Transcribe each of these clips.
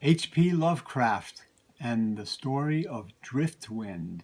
H.P. Lovecraft and the story of Driftwind.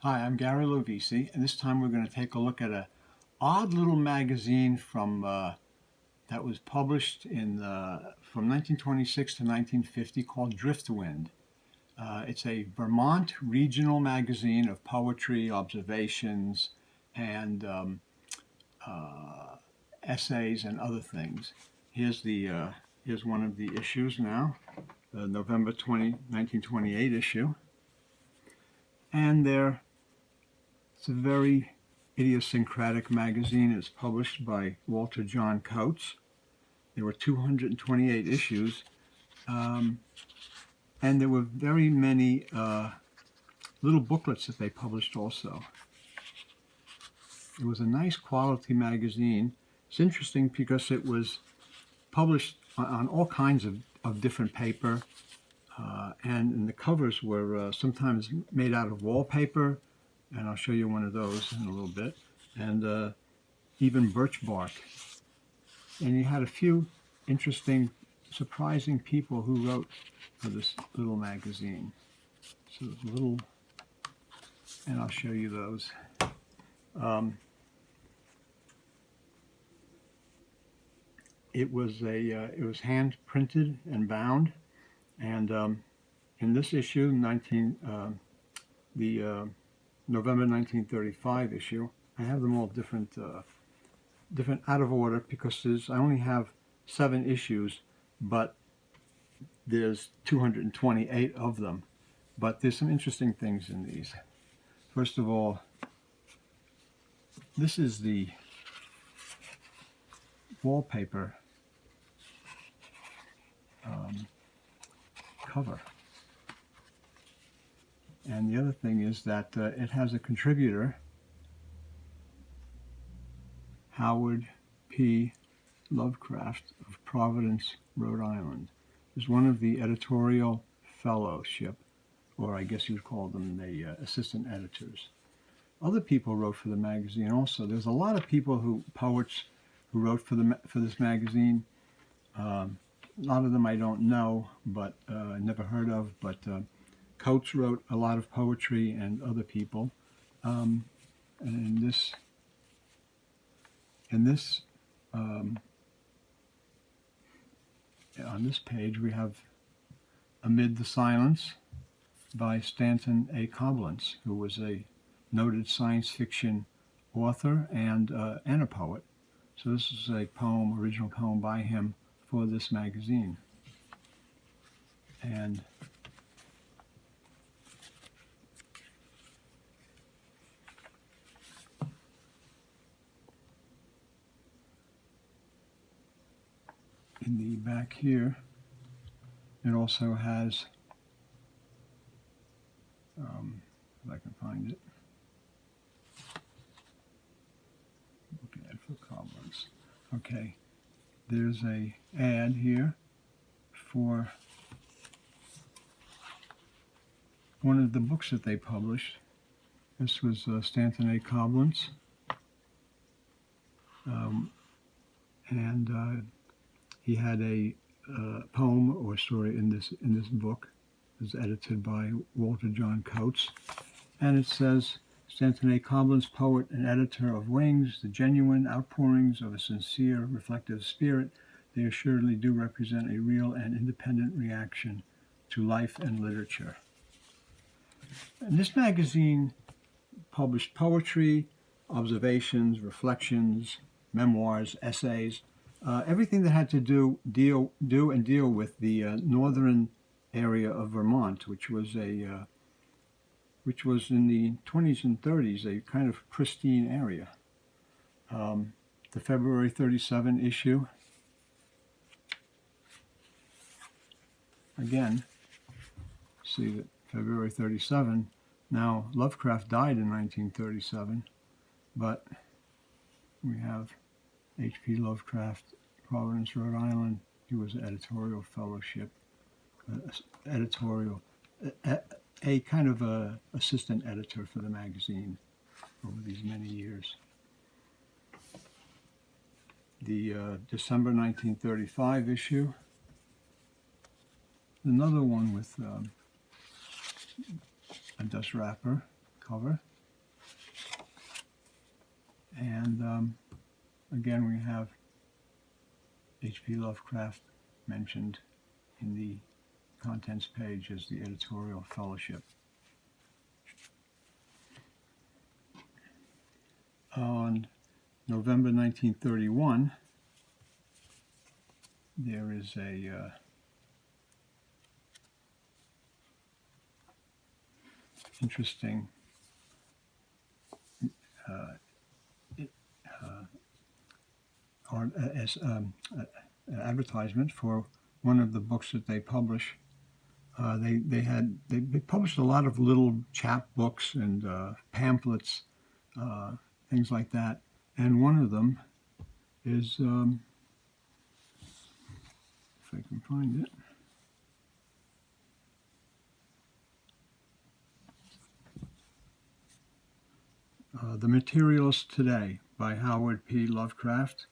Hi, I'm Gary Lovisi, and this time we're going to take a look at a odd little magazine that was published from 1926 to 1950 called Driftwind. It's a Vermont regional magazine of poetry, observations, and essays and other things. Here's one of the issues now, the November 1928 issue. And it's a very idiosyncratic magazine. It's published by Walter John Coates. There were 228 issues, and there were very many little booklets that they published also. It was a nice quality magazine. It's interesting because it was published on all kinds of different paper, and the covers were sometimes made out of wallpaper, and I'll show you one of those in a little bit, and even birch bark. And you had a few interesting, surprising people who wrote for this little magazine. So and I'll show you those. It was hand printed and bound, and in this issue, the November 1935 issue, I have them all different out of order because I only have 7 issues, but there's 228 of them. But there's some interesting things in these. First of all, this is the wallpaper cover. And the other thing is that it has a contributor, Howard P. Lovecraft of Providence, Rhode Island. Is one of the editorial fellowship, or I guess you'd call them the assistant editors. Other people wrote for the magazine also. There's a lot of poets who wrote for this magazine. A lot of them I don't know, but never heard of. But Coates wrote a lot of poetry, and other people. And on this page we have Amid the Silence by Stanton A. Coblentz, who was a noted science fiction author and a poet. So this is a original poem by him for this magazine. And in the back here, it also has, if I can find it, looking at for Coblentz. Okay, there's a ad here for one of the books that they published. This was Stanton A. Coblentz, and he had a poem or story in this book. It was edited by Walter John Coates, and it says, Stanton A. Coblentz, poet and editor of Wings, the genuine outpourings of a sincere, reflective spirit, they assuredly do represent a real and independent reaction to life and literature. And this magazine published poetry, observations, reflections, memoirs, essays, everything that had to deal with the northern area of Vermont, which was in the 20s and 30s a kind of pristine area. The February 37 issue, again, see that February 37. Now, Lovecraft died in 1937, but we have H.P. Lovecraft, Providence, Rhode Island. He was an editorial fellowship, a kind of a assistant editor for the magazine over these many years. The December 1935 issue. another one with a dust wrapper cover. And again, we have H.P. Lovecraft mentioned in the contents page as the editorial fellowship. On November 1931, there is a interesting advertisement for one of the books that they publish. They published a lot of little chapbooks and pamphlets, things like that. And one of them is, if I can find it, The Materialist Today by Howard P. Lovecraft,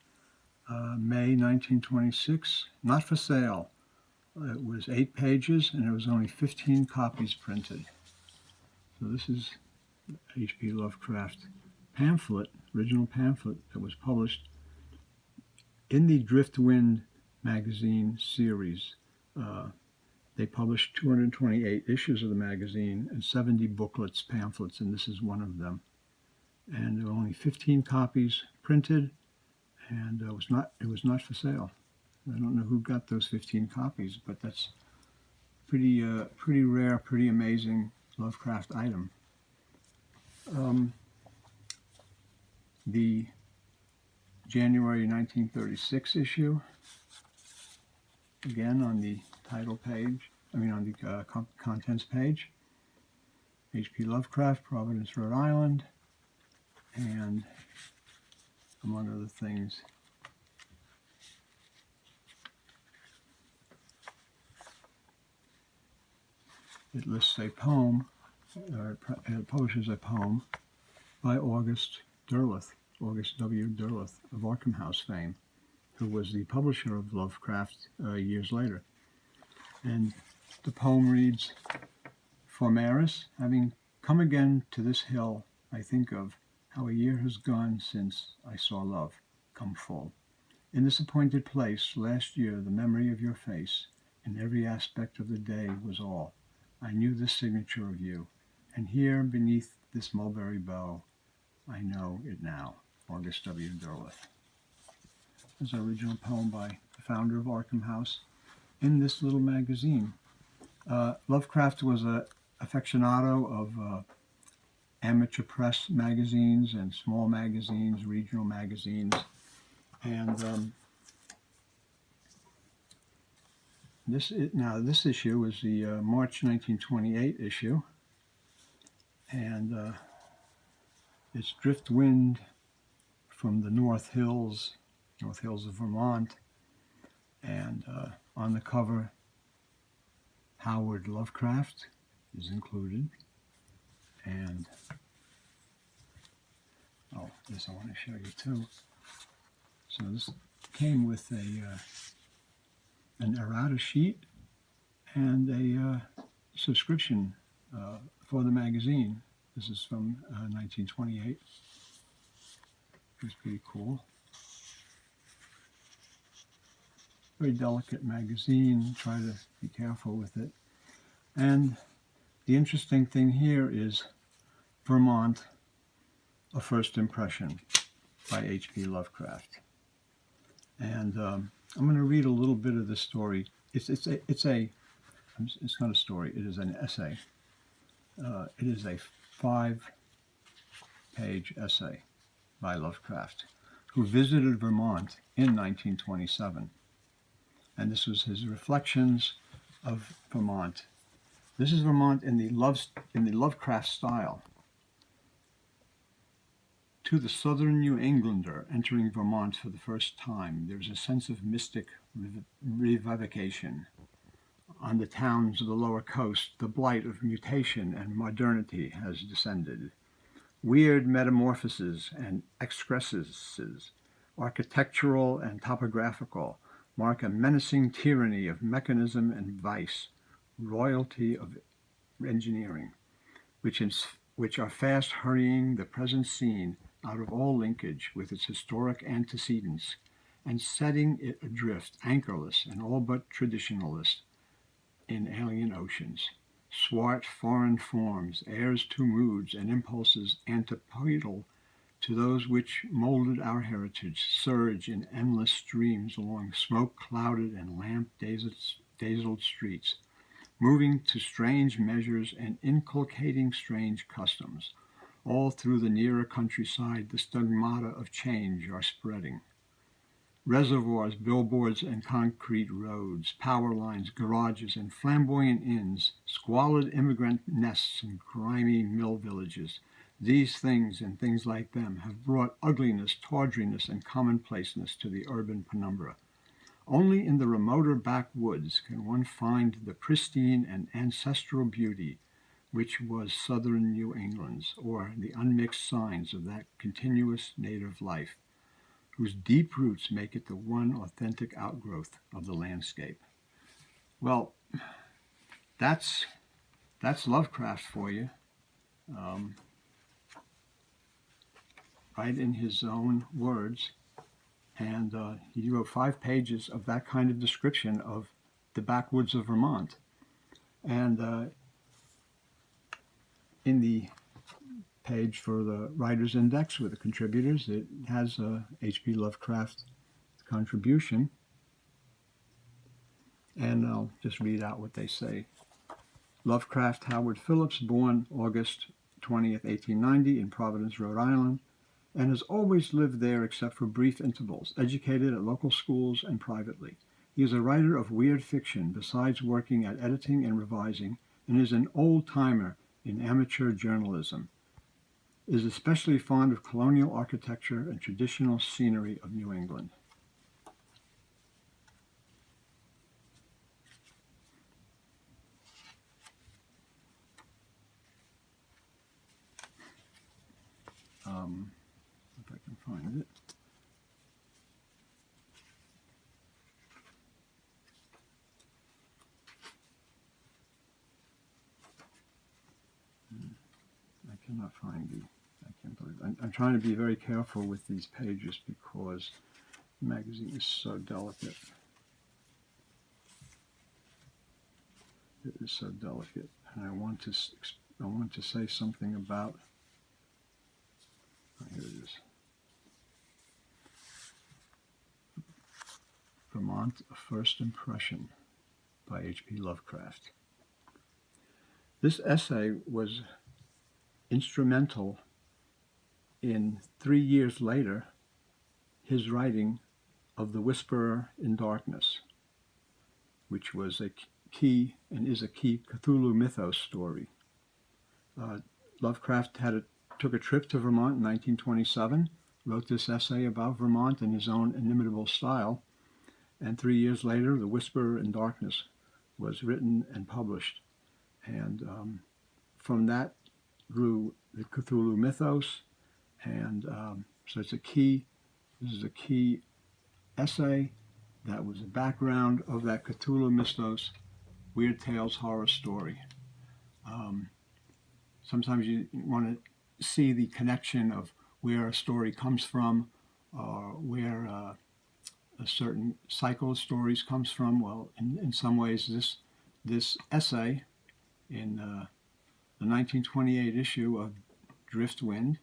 May 1926, not for sale. It was 8 pages and it was only 15 copies printed. So this is H.P. Lovecraft pamphlet, original pamphlet that was published in the Driftwind magazine series. They published 228 issues of the magazine and 70 booklets, pamphlets, and this is one of them. And there were only 15 copies printed, and it was not for sale. I don't know who got those 15 copies, but that's pretty rare, pretty amazing Lovecraft item. The January 1936 issue, again on the title page, on the contents page, H.P. Lovecraft, Providence, Rhode Island, and among other things, it lists a poem, or it publishes a poem by August W. Derleth of Arkham House fame, who was the publisher of Lovecraft years later. And the poem reads, "For Maris, having come again to this hill, I think of how a year has gone since I saw love come full. In this appointed place, last year, the memory of your face in every aspect of the day was all. I knew the signature of you, and here beneath this mulberry bough, I know it now." August W. Derleth. This is an original poem by the founder of Arkham House in this little magazine. Lovecraft was an aficionado of amateur press magazines and small magazines, regional magazines, and this issue is the March 1928 issue, and it's Driftwind from the North Hills of Vermont, and on the cover, Howard Lovecraft is included, and this I want to show you too. So this came with an errata sheet and a subscription for the magazine. This is from 1928. It was pretty cool. Very delicate magazine. Try to be careful with it. And the interesting thing here is Vermont, A First Impression by H.P. Lovecraft. And I'm going to read a little bit of the story. It's not a story. It is an essay. It is a 5-page essay by Lovecraft, who visited Vermont in 1927. And this was his reflections of Vermont. This is Vermont in the Lovecraft style. To the southern New Englander entering Vermont for the first time, there is a sense of mystic revivification. On the towns of the lower coast, the blight of mutation and modernity has descended. Weird metamorphoses and excrescences, architectural and topographical, mark a menacing tyranny of mechanism and vice, royalty of engineering, which are fast hurrying the present scene out of all linkage with its historic antecedents, and setting it adrift, anchorless and all but traditionalist, in alien oceans. Swart foreign forms, heirs to moods and impulses antipodal to those which molded our heritage, surge in endless streams along smoke-clouded and lamp-dazzled streets, moving to strange measures and inculcating strange customs. All through the nearer countryside, the stigmata of change are spreading. Reservoirs, billboards, and concrete roads, power lines, garages, and flamboyant inns, squalid immigrant nests and grimy mill villages. These things and things like them have brought ugliness, tawdriness, and commonplaceness to the urban penumbra. Only in the remoter backwoods can one find the pristine and ancestral beauty which was southern New England's, or the unmixed signs of that continuous native life, whose deep roots make it the one authentic outgrowth of the landscape. Well, that's Lovecraft for you, right in his own words. And he wrote 5 pages of that kind of description of the backwoods of Vermont. And in the page for the Writer's Index with the contributors, it has H.P. Lovecraft contribution. And I'll just read out what they say. Lovecraft Howard Phillips, born August 20th, 1890 in Providence, Rhode Island, and has always lived there except for brief intervals, educated at local schools and privately. He is a writer of weird fiction, besides working at editing and revising, and is an old-timer in amateur journalism. Is especially fond of colonial architecture and traditional scenery of New England. If I can find it. I cannot find the. I can't believe. I'm trying to be very careful with these pages because the magazine is so delicate. It is so delicate, and I want to say something about. Oh, here it is. Vermont, A First Impression by H.P. Lovecraft. This essay was instrumental in 3 years later his writing of The Whisperer in Darkness, which was a key and is a key Cthulhu mythos story. Lovecraft took a trip to Vermont in 1927, wrote this essay about Vermont in his own inimitable style, and 3 years later, The Whisperer in Darkness was written and published. And from that grew the Cthulhu mythos, and so this is a key essay that was the background of that Cthulhu mythos, Weird Tales horror story. Sometimes you want to see the connection of where a story comes from, or where a certain cycle of stories comes from. Well, in some ways, this essay in the 1928 issue of Driftwind,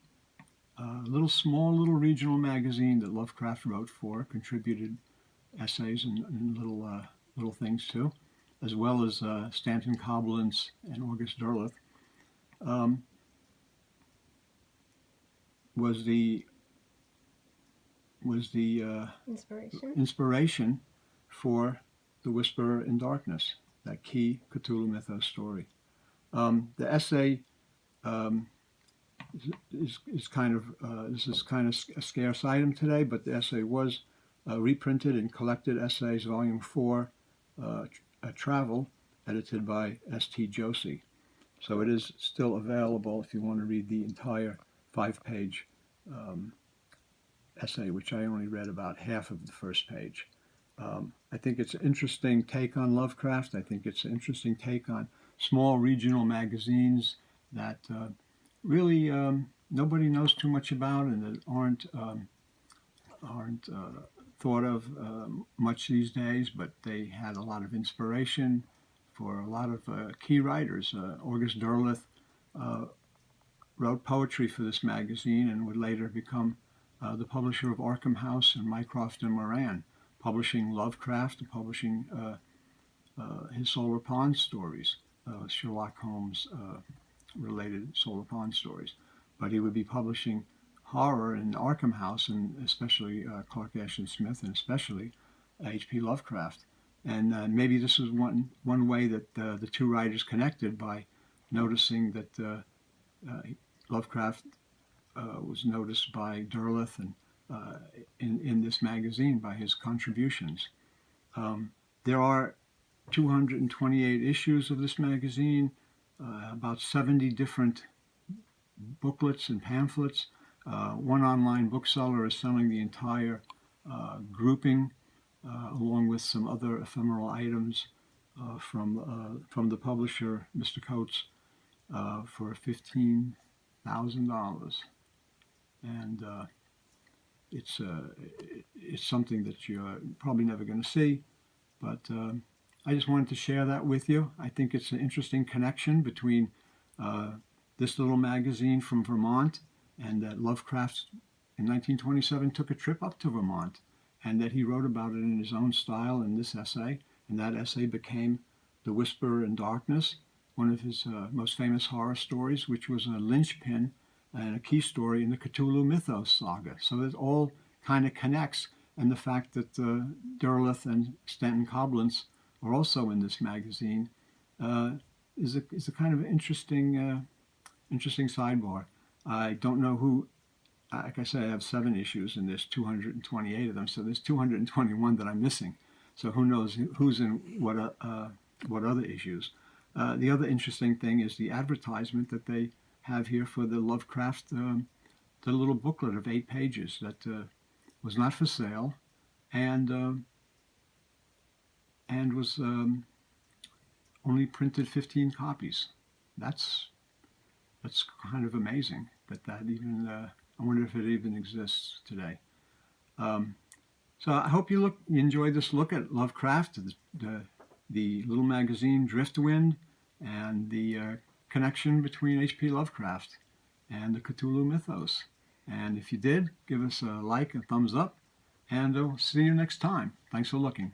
a small regional magazine that Lovecraft wrote for, contributed essays and little things too, as well as Stanton Coblentz and August Derleth, was the inspiration for The Whisperer in Darkness, that key Cthulhu mythos story. The essay is kind of this is kind of a scarce item today, but the essay was reprinted in Collected Essays, Volume 4, Travel, edited by S.T. Josie. So it is still available if you want to read the entire 5-page essay, which I only read about half of the first page. I think it's an interesting take on Lovecraft. I think it's an interesting take on small regional magazines that really nobody knows too much about and that aren't thought of much these days, but they had a lot of inspiration for a lot of key writers. August Derleth wrote poetry for this magazine and would later become the publisher of Arkham House and Mycroft and Moran, publishing Lovecraft and publishing his Solar Pond stories, Sherlock Holmes related Solar Pond stories. But he would be publishing horror in Arkham House, and especially Clark Ashton Smith, and especially H.P. Lovecraft. And maybe this is one way that the two writers connected, by noticing that Lovecraft was noticed by Derleth and in this magazine by his contributions. There are 228 issues of this magazine, about 70 different booklets and pamphlets. One online bookseller is selling the entire grouping, along with some other ephemeral items from the publisher, Mr. Coates, for $15,000. And it's something that you're probably never going to see, but I just wanted to share that with you. I think it's an interesting connection between this little magazine from Vermont and that Lovecraft in 1927 took a trip up to Vermont, and that he wrote about it in his own style in this essay, and that essay became The Whisperer in Darkness, one of his most famous horror stories, which was a linchpin and a key story in the Cthulhu Mythos saga. So it all kind of connects, and the fact that Derleth and Stanton Coblentz are also in this magazine is a kind of interesting sidebar. I don't know who. Like I said, I have 7 issues, and there's 228 of them, so there's 221 that I'm missing. So who knows who's in what other issues. The other interesting thing is the advertisement that they have here for the Lovecraft, the little booklet of 8 pages that was not for sale, and was only printed 15 copies. That's kind of amazing that even. I wonder if it even exists today. So I hope you enjoyed this look at Lovecraft, the little magazine Driftwind, and the connection between H.P. Lovecraft and the Cthulhu Mythos. And if you did, give us a like, a thumbs up, and I'll see you next time. Thanks for looking.